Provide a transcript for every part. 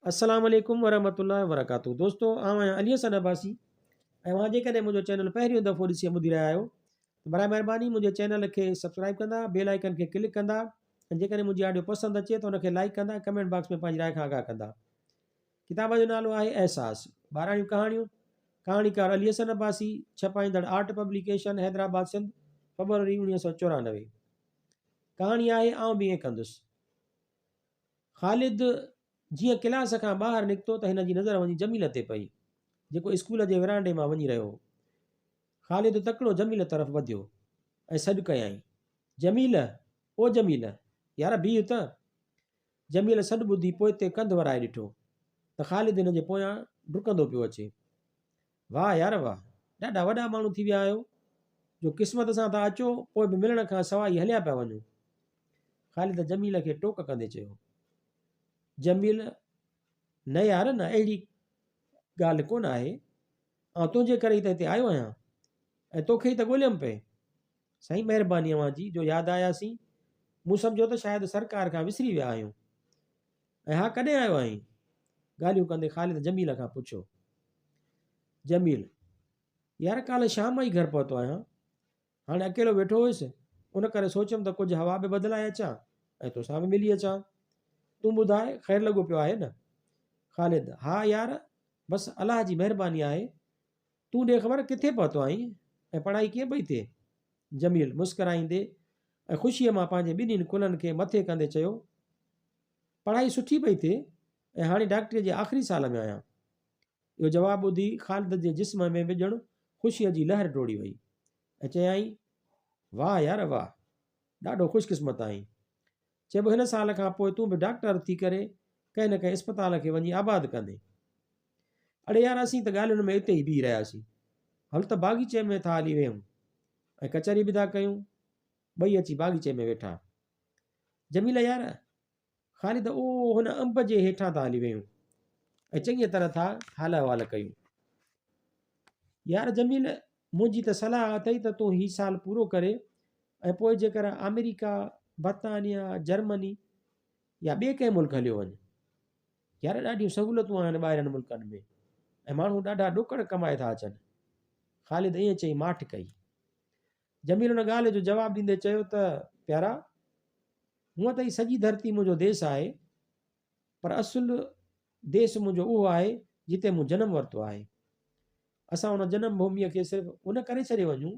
अस्सलाम वालेकुम वरहमतुल्लाहि वबरकातुहू। दोस्तों आउं आहियां अली हसन अब्बासी ऐं मां जेकॾहिं मुंहिंजो चैनल पहिरियों दफ़ो ॾिसी ॿुधी रहिया आहियो त बराए महिरबानी मुंहिंजे चैनल खे सब्सक्राइब कंदा, बेल आइकन खे क्लिक कंदा ऐं जेकॾहिं मुंहिंजी ऑडियो पसंदि अचे त उनखे लाइक कंदा, कमेंट बॉक्स में पंहिंजी राय खां आगाह कंदा। किताब जो नालो आहे एहसास, ॿारहं कहाणियूं। कहाणीकार अली हसन अब्बासी, छपाईंदड़ आर्ट पब्लिकेशन हैदराबाद सिंध, फरवरी 1994। कहाणी आहे आउं बि ईअं कंदुसि। ख़ालिद जीअं क्लास खां ॿाहिरि निकितो त हिन जी नज़र वञी जमील ते पई, जेको स्कूल जे विरांडे मां वञी रहियो हो। ख़ालिद तकिड़ो जमील तरफ़ वधियो ऐं सॾु कयईं, जमील, ओ जमील, यार बीह त। जमील सॾु ॿुधी पोइ ते कंधु वराए ॾिठो त ख़ालिद हिन जे पोयां डुकंदो पियो अचे। वाह यार वाह, ॾाढा वॾा माण्हू थी विया आहियो जो क़िस्मत सां था अचो, पोइ बि मिलण खां सवाइ हलिया पिया वञो। ख़ालिद जमील खे टोक कंदे चयो। जमील, न यार न, अहिड़ी ॻाल्हि कोन आहे, ऐं तुंहिंजे करे ई त हिते आयो आहियां ऐं तोखे ई त ॻोल्हियमि पिए। साईं महिरबानी अव्हां जी जो यादि आयासीं, मूं सम्झो त शायदि सरकार खां विसरी विया आहियूं। ऐं हा, कॾहिं आयो आहीं? ॻाल्हियूं कंदे ख़ालिद जमील खां पुछियो। जमील, यार काल्ह शाम ई घर पहुतो आहियां, हाणे अकेलो वेठो हुयुसि, उन करे सोचियमि त कुझु हवा बि बदिलाए अचां ऐं तोसां बि मिली अचां। तूं ॿुधाए, ख़ैरु लॻो पियो आहे न? ख़ालिद, हा यार, बसि अलाह जी महिरबानी आहे। तूं ॾे ख़बर किथे पहुतो आहीं ऐं पढ़ाई कीअं पई थिए? जमील मुस्कराईंदे ऐं ख़ुशीअ मां पंहिंजे ॿिन्हिनि कुलनि खे मथे कंदे चयो, पढ़ाई सुठी पई थिए ऐं हाणे डॉक्टरीअ जे आख़िरी साल में आहियां। इहो जवाबु ॿुधी ख़ालिद जे जिस्म में विझणु ख़ुशीअ जी लहर टोड़ी वई ऐं चयाईं, वाह यार वाह, ॾाढो ख़ुशकिस्मत आहीं। चइबो हिन साल खां पोइ तूं बि डॉक्टर थी करे कंहिं न कंहिं इस्पताल खे वञी आबाद कंदे। अड़े यार, असीं त ॻाल्हियुनि में हिते ई बीह रहियासीं, हल त बाग़ीचे में था हली वियूं ऐं कचहरी बि था कयूं। ॿई अची बाग़ीचे में वेठा। जमील यार, ख़ालिद, ओ हुन अंब जे हेठां था हली वियूं ऐं चङीअ तरह था हाल अहिवाल कयूं। यार जमील, मुंहिंजी त सलाह अथई त तूं हीउ साल पूरो करे ऐं पोइ जेकर अमेरिका, बर्तानिया, जर्मनी या ॿिए कंहिं मुल्क हलियो वञ। यार ॾाढियूं सहूलियतूं आहिनि ॿाहिरनि मुल्कनि में ऐं माण्हू ॾाढा ॾुकड़ कमाए था अचनि। ख़ालिद ईअं चई माठ कई। जमील हुन ॻाल्हि जो जवाबु ॾींदे चयो त प्यारा, हूअं त ही सॼी धरती मुंहिंजो देश आहे, पर असुलु देश मुंहिंजो उहो आहे जिते मूं जनमु वरितो आहे। असां हुन जनम भूमीअ खे सिर्फ़ु उन करे छॾे वञूं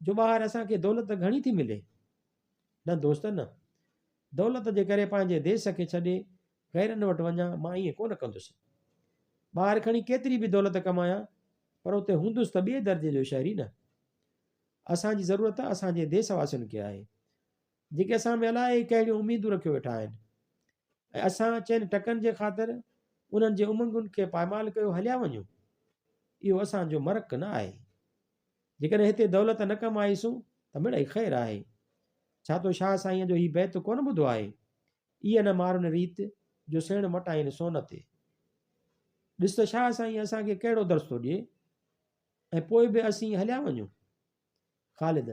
जो ॿाहिरि असांखे दौलत घणी थी मिले। न दोस्त न, दौलत जे करे पंहिंजे देश खे छॾे गैरनि वटि वञा, मां ईअं कोन कंदुसि। ॿाहिरि खणी केतिरी बि दौलत कमायां, पर उते हूंदुसि त ॿिए दर्जे जो शहरी न। असांजी ज़रूरत असांजे देशवासियुनि खे आहे, जेके असां में अलाए कहिड़ियूं उमेदूं रखियो वेठा आहिनि ऐं असां चइनि टकनि जे ख़ातिर उन्हनि जे उमंगुनि खे पामाल कयो हलिया वञूं। इहो असांजो मर्क न आहे। जेकॾहिं हिते दौलत न कमाईसूं त मिड़ई ख़ैरु आहे। छा तो शाह साईंअ जो हीउ बैत कोन ॿुधो आहे? इहा न मारुनि रीत जो सेण मटाइनि सोन ते। ॾिस त शाह साईं असांखे कहिड़ो दर्स थो ॾिए ऐं पोइ बि असीं हलिया वञूं। ख़ालिद,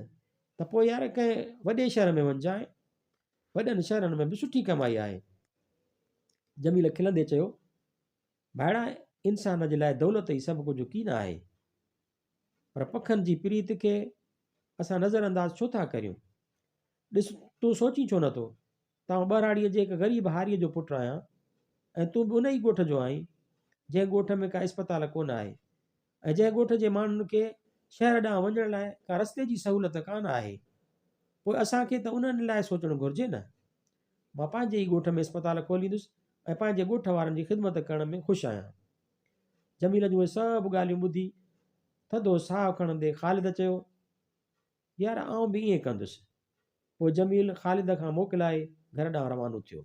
त पोइ यार कंहिं वॾे शहर में वञिजांइ, वॾनि शहरनि में बि सुठी कमाई आहे। जमील खिलंदे चयो, भाइड़ा, इंसान जे लाइ दौलत ई सभु कुझु कीन आहे, पर पखनि जी प्रीत खे असां नज़रअंदाज़ छो था करियूं? ॾिस, तूं सोची छो नथो त आउं ॿराड़ीअ जे हिकु ग़रीब हारीअ जो पुटु आहियां ऐं तूं बि उन ई ॻोठ जो आहीं जंहिं ॻोठ में का इस्पताल कोन आहे ऐं जंहिं ॻोठ जे माण्हुनि खे शहर ॾांहुं वञण लाइ का रस्ते जी सहूलियत कान आहे। पोइ असांखे त उन्हनि लाइ सोचणु घुरिजे न। मां पंहिंजे ई ॻोठ में इस्पताल खोलींदुसि ऐं पंहिंजे ॻोठ वारनि जी ख़िदमत करण में ख़ुशि आहियां। जमील जूं उहे सभु ॻाल्हियूं ॿुधी थधो साहु खणंदे ख़ालिद चयो, यार आउं बि ईअं कंदुसि। पोइ जमील ख़ालिद खां मोकिलाए घर ॾांहुं रवानो थियो।